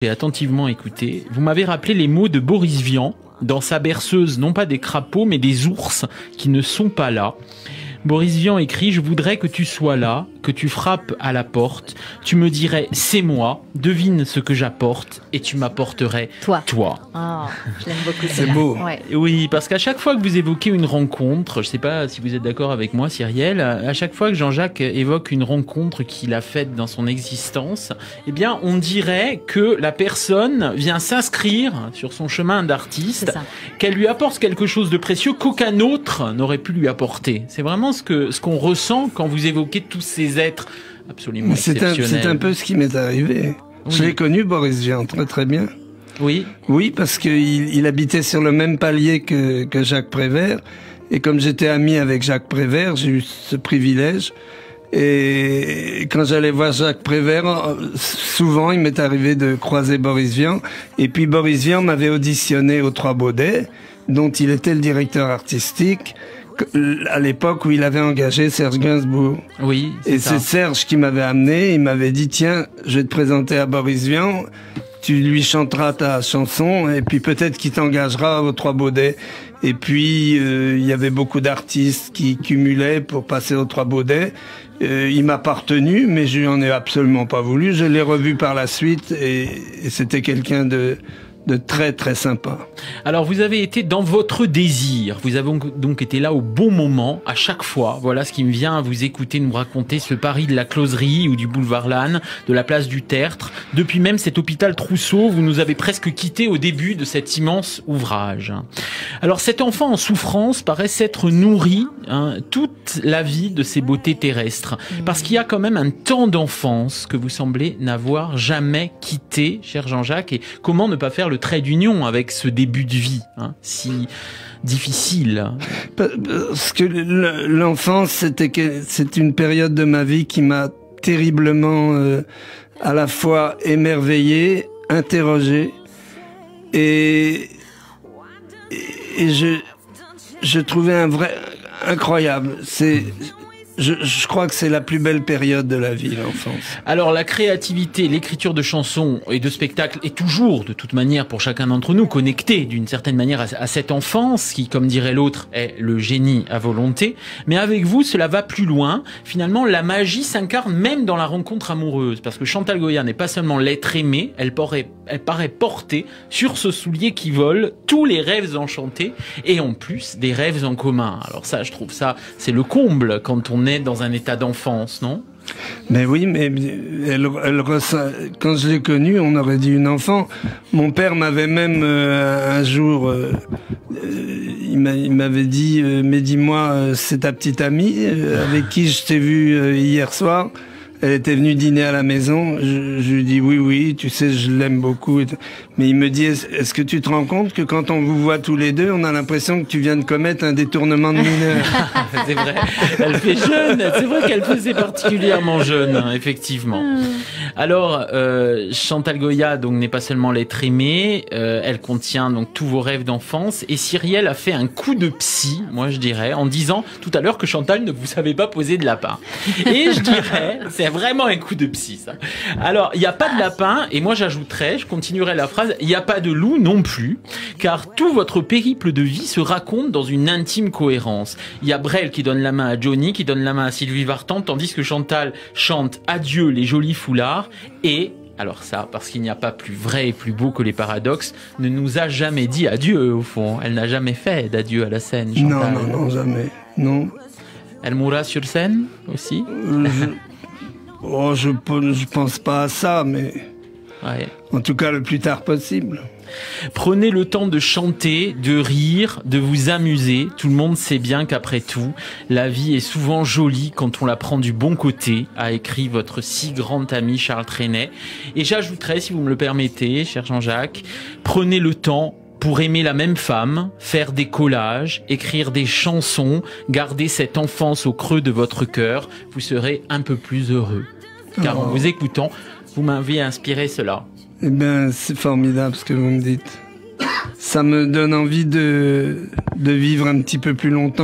J'ai attentivement écouté. Vous m'avez rappelé les mots de Boris Vian dans sa berceuse, non pas des crapauds, mais des ours qui ne sont pas là. Boris Vian écrit « Je voudrais que tu sois là, que tu frappes à la porte. Tu me dirais « C'est moi, devine ce que j'apporte et tu m'apporterais toi. » Oh, je l'aime beaucoup. C'est beau. Ouais. Oui, parce qu'à chaque fois que vous évoquez une rencontre, je ne sais pas si vous êtes d'accord avec moi, Cyrielle, à chaque fois que Jean-Jacques évoque une rencontre qu'il a faite dans son existence, eh bien, on dirait que la personne vient s'inscrire sur son chemin d'artiste, qu'elle lui apporte quelque chose de précieux qu'aucun autre n'aurait pu lui apporter. C'est vraiment ce qu'on ressent quand vous évoquez tous ces êtres absolument exceptionnels. C'est un peu ce qui m'est arrivé. Oui. Je l'ai connu, Boris Vian, très très bien. Oui. Oui, parce qu'il habitait sur le même palier que Jacques Prévert. Et comme j'étais ami avec Jacques Prévert, j'ai eu ce privilège. Et quand j'allais voir Jacques Prévert, souvent il m'est arrivé de croiser Boris Vian. Et puis Boris Vian m'avait auditionné aux Trois Baudets, dont il était le directeur artistique, à l'époque où il avait engagé Serge Gainsbourg. Oui. Et c'est Serge qui m'avait amené, il m'avait dit, tiens, je vais te présenter à Boris Vian, tu lui chanteras ta chanson, et puis peut-être qu'il t'engagera aux Trois Baudets. Et puis, il y avait beaucoup d'artistes qui cumulaient pour passer aux Trois Baudets. Il m'a pas retenu, mais je n'en ai absolument pas voulu. Je l'ai revu par la suite, et c'était quelqu'un de très très sympa. Alors vous avez été dans votre désir, vous avez donc été là au bon moment à chaque fois. Voilà ce qui me vient à vous écouter nous raconter ce Paris de la Closerie ou du boulevard Lannes, de la place du Tertre. Depuis même cet hôpital Trousseau, vous nous avez presque quittés au début de cet immense ouvrage. Alors cet enfant en souffrance paraît s'être nourri toute la vie de ces beautés terrestres, parce qu'il y a quand même un temps d'enfance que vous semblez n'avoir jamais quitté, cher Jean-Jacques, et comment ne pas faire le trait d'union avec ce début de vie si difficile. Parce que l'enfance, c'est une période de ma vie qui m'a terriblement à la fois émerveillé, interrogé, et je trouvais un vrai incroyable. Je crois que c'est la plus belle période de la vie, l'enfance. Alors la créativité, l'écriture de chansons et de spectacles est toujours, de toute manière, pour chacun d'entre nous, connectée d'une certaine manière à cette enfance qui, comme dirait l'autre, est le génie à volonté. Mais avec vous, cela va plus loin. Finalement, la magie s'incarne même dans la rencontre amoureuse. Parce que Chantal Goya n'est pas seulement l'être aimé, elle paraît porter sur ce soulier qui vole tous les rêves enchantés et en plus des rêves en commun. Alors ça, je trouve ça, c'est le comble quand on est dans un état d'enfance, non? Mais oui, mais quand je l'ai connue, on aurait dit une enfant. Mon père m'avait même un jour, il m'avait dit, mais dis-moi, c'est ta petite amie avec qui je t'ai vu hier soir. Elle était venue dîner à la maison. Je lui dis oui, tu sais, je l'aime beaucoup. Mais il me dit, est-ce que tu te rends compte que quand on vous voit tous les deux, on a l'impression que tu viens de commettre un détournement de mineur. C'est vrai. Elle fait jeune. C'est vrai qu'elle faisait particulièrement jeune, effectivement. Alors, Chantal Goya donc n'est pas seulement l'être aimé. Elle contient donc tous vos rêves d'enfance. Et Cyrielle a fait un coup de psy, moi je dirais, en disant tout à l'heure que Chantal ne vous savait pas poser de lapin. Et je dirais, c'est vraiment un coup de psy, ça. Alors, il n'y a pas de lapin, et moi j'ajouterais, je continuerai la phrase, il n'y a pas de loup non plus, car tout votre périple de vie se raconte dans une intime cohérence. Il y a Brel qui donne la main à Johnny, qui donne la main à Sylvie Vartan, tandis que Chantal chante Adieu les jolis foulards, et alors ça, parce qu'il n'y a pas plus vrai et plus beau que les paradoxes, ne nous a jamais dit adieu, au fond. Elle n'a jamais fait d'adieu à la scène, Chantal. Non, jamais. Non. Elle mourra sur scène, aussi je pense pas à ça, mais ouais. En tout cas le plus tard possible. Prenez le temps de chanter, de rire, de vous amuser. Tout le monde sait bien qu'après tout, la vie est souvent jolie quand on la prend du bon côté, a écrit votre si grand ami Charles Trenet. Et j'ajouterais, si vous me le permettez, cher Jean-Jacques, prenez le temps pour aimer la même femme, faire des collages, écrire des chansons, garder cette enfance au creux de votre cœur, vous serez un peu plus heureux. Car en vous écoutant, vous m'avez inspiré cela. Eh bien, c'est formidable ce que vous me dites. Ça me donne envie de vivre un petit peu plus longtemps.